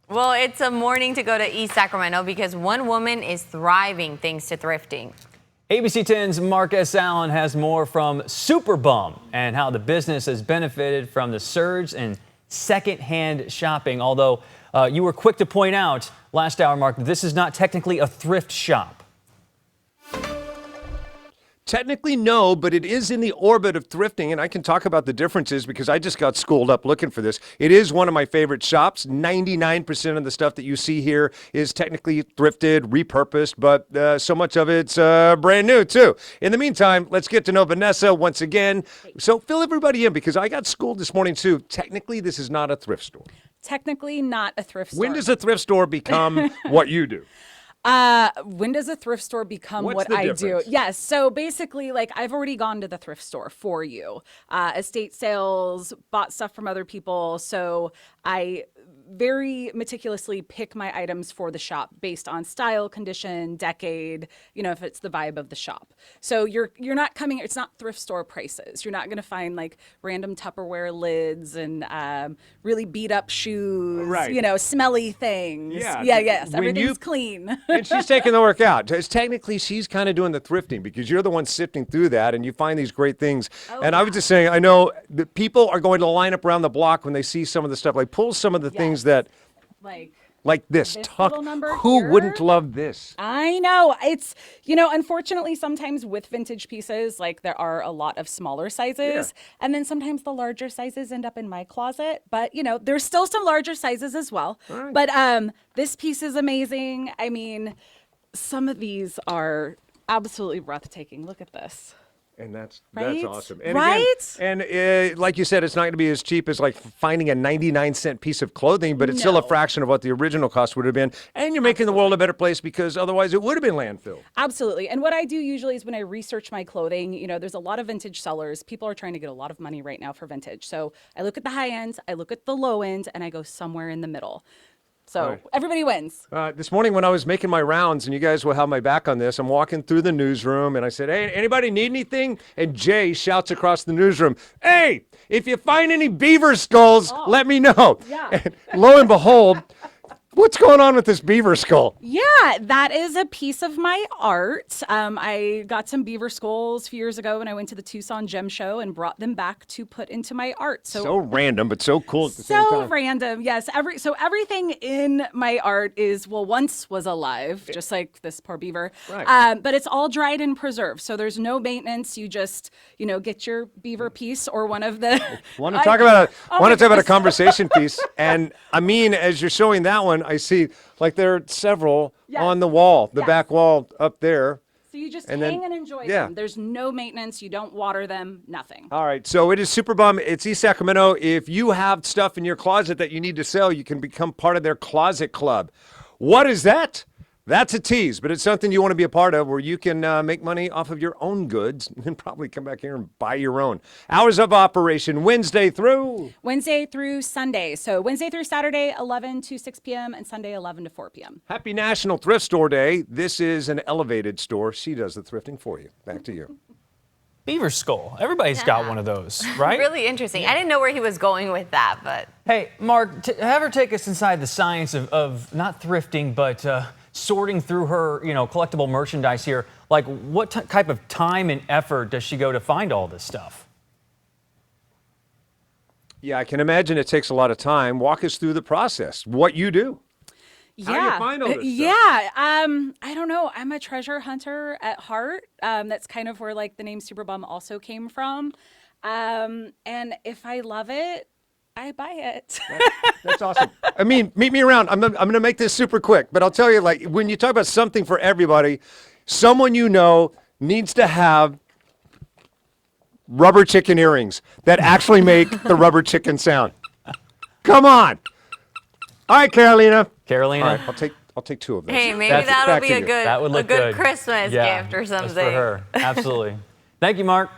Well, it's a morning to go to East Sacramento because one woman is thriving thanks to thrifting. ABC 10's Mark S. Allen has more from Superbum and how the business has benefited from the surge in secondhand shopping. Although you were quick to point out last hour, Mark, this is not technically a thrift shop. Technically, no, but it is in the orbit of thrifting, and I can talk about the differences because I just got schooled up looking for this. It is one of my favorite shops. 99% of the stuff that you see here is technically thrifted, repurposed, but so much of it's brand new, too. In the meantime, let's get to know Vanessa once again. So fill everybody in because I got schooled this morning, too. Technically, this is not a thrift store. Technically not a thrift store. When does a thrift store become what you do? When does a thrift store become What's what the I difference? do? Yes. So basically, like, I've already gone to the thrift store for you. Estate sales, bought stuff from other people. So I very meticulously pick my items for the shop based on style, condition, decade, if it's the vibe of the shop. So you're not coming, it's not thrift store prices. You're not going to find like random Tupperware lids and really beat up shoes, Right. Smelly things. Yeah. Yes. When Everything's clean. And she's taking the work out. Technically, she's kind of doing the thrifting because you're the one sifting through that and you find these great things. And I was just saying, I know that people are going to line up around the block when they see some of the stuff, like pull some of the things that, like this little number who here? wouldn't love this? I know. It's, unfortunately, sometimes with vintage pieces, like there are a lot of smaller sizes. And then sometimes the larger sizes end up in my closet. But, there's still some larger sizes as well. Right. But this piece is amazing. I mean, some of these are absolutely breathtaking. Look at this. And that's Right? awesome. And Right? Again, and like you said, it's not going to be as cheap as like finding a 99-cent piece of clothing, but it's still a No. fraction of what the original cost would have been. And you're making the world a better place because otherwise it would have been landfill. Absolutely. And what I do usually is when I research my clothing, there's a lot of vintage sellers. People are trying to get a lot of money right now for vintage. So I look at the high end, I look at the low end, and I go somewhere in the middle. So Right. everybody wins. This morning when I was making my rounds, and you guys will have my back on this, I'm walking through the newsroom and I said, hey, anybody need anything? And Jay shouts across the newsroom, hey, if you find any beaver skulls, let me know. Yeah. And lo and behold, what's going on with this beaver skull? Yeah, that is a piece of my art. I got some beaver skulls a few years ago when I went to the Tucson Gem Show and brought them back to put into my art. So random, but so cool at the same So time. random, yes. Everything in my art is, once was alive, just like this poor beaver. Right. But it's all dried and preserved, so there's no maintenance. You just, get your beaver piece or one of the. Want to talk about a goodness. conversation piece? And I mean, as you're showing that one, I see like there are several Yes. on the wall, the Yes. back wall up there. So you just And hang then- and enjoy yeah. them. There's no maintenance. You don't water them. Nothing. All right, so it is Superbum. It's East Sacramento. If you have stuff in your closet that you need to sell, you can become part of their closet club. What is that? That's a tease, but it's something you want to be a part of where you can make money off of your own goods and then probably come back here and buy your own. Hours of operation Wednesday through Sunday. So Wednesday through Saturday, 11 to 6 p.m. and Sunday, 11 to 4 p.m. Happy National Thrift Store Day. This is an elevated store. She does the thrifting for you. Back to you. Beaver skull. Everybody's got one of those, right? Really interesting. I didn't know where he was going with that, but Hey, Mark, have her take us inside the science of not thrifting, but sorting through her, collectible merchandise here. Like, what type of time and effort does she go to find all this stuff? Yeah, I can imagine it takes a lot of time. Walk us through the process. What you do. How do you find all this stuff? Yeah. I don't know. I'm a treasure hunter at heart. That's kind of where like the name Superbum also came from. And if I love it, I buy it. That's awesome. I mean, meet me around. I'm going to make this super quick, but I'll tell you, like, when you talk about something for everybody, someone needs to have rubber chicken earrings that actually make the rubber chicken sound. Come on. All right, Carolina. Carolina? All right, I'll take two of those. hey, maybe That's- that'll back be to a you. good, That would look a good good. Christmas Yeah, gift or something. that's for her. Absolutely. Thank you, Mark.